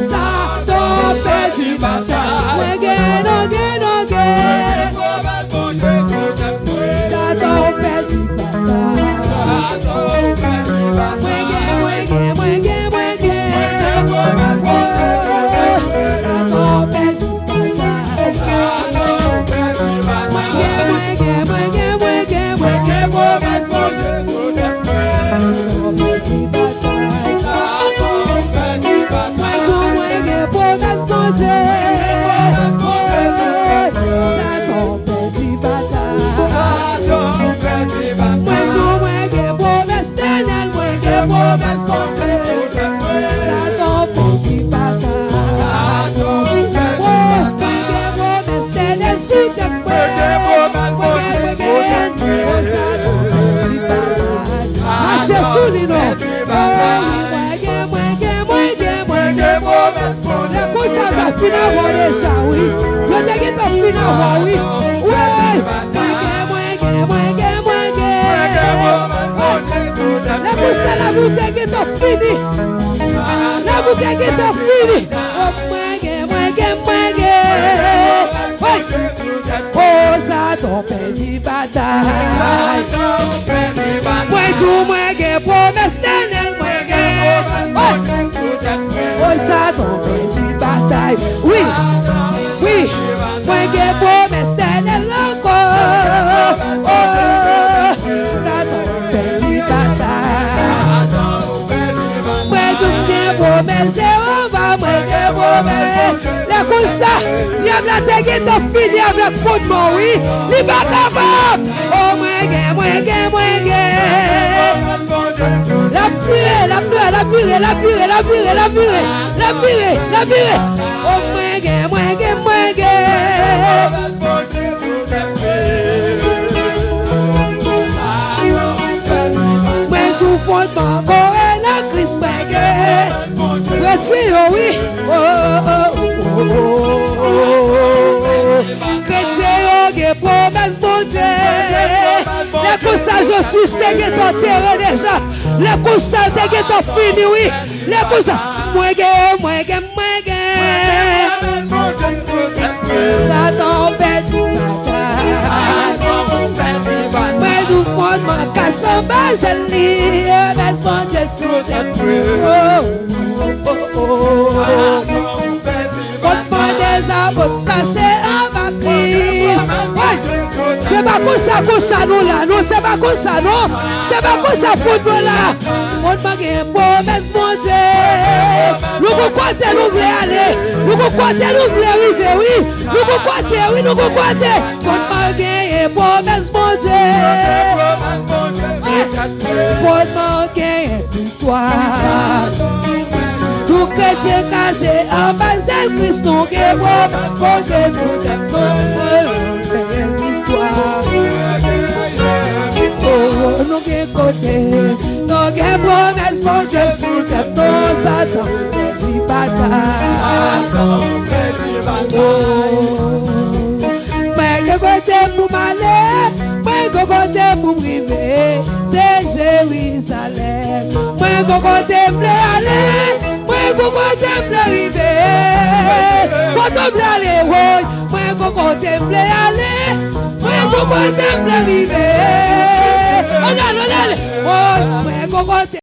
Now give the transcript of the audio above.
Sato peti bata, again, again, again. fin avoir déjà, oui. Yo te qui t'en fin avoir, oui. Ouais. La bouche la bouteille qui t'en fini. La bouteille qui t'en fini. Oh, ça t'en perdu bataille. Moi, tout, moi, que promesse d'éternel, moi, que. Oh, ça t'en perdu bataille. Oui, oui, moi, que promesse d'éternel encore. Oh, ça t'en perdu bataille. Moi, tout bien promesse, on va, moi, que promesse. Comme ça, diable a dégué ton fils, diable a fondement, oui. Il va capable. Oh, moi, la purée. Oh, moi, tout fondement, oh, la Christ, oui. Chrétien, promesse mon Dieu. Les coussins, je suis dégué ton terrain déjà. Les coussins, dégué ton fini, oui. Les coussins, moi, ça t'embête, mais nous fondement, casse en bas, c'est lié. Laisse mon Dieu sur tes des arbres cassés en crise. C'est pas comme ça nous là, non, c'est pas comme ça, non, c'est pas comme ça football là. On m'a gagné promesse mon Dieu. Nous pouvons compter, nous voulons aller, nous pouvons compter, nous voulons arriver, oui. Nous pouvons compter, oui, nous pouvons compter. On m'a gagné promesse mon Dieu. On m'a gagné victoire. Tout chrétien caché en bas, c'est Christ, nous guérons, pour Jésus, oh, nous guérons côté, nous guérons promesse, mon Dieu, sous tes noms, Satan, petit bâtard. Mais que côté pour m'aller, mais que côté pour m'arriver, c'est Jérusalem. Mais que côté pour aller, moi, Coco t'aime arriver. Quand on veut aller, moi, Coco t'aime aller. Moi, Coco t'aime arriver. Regarde, moi, Coco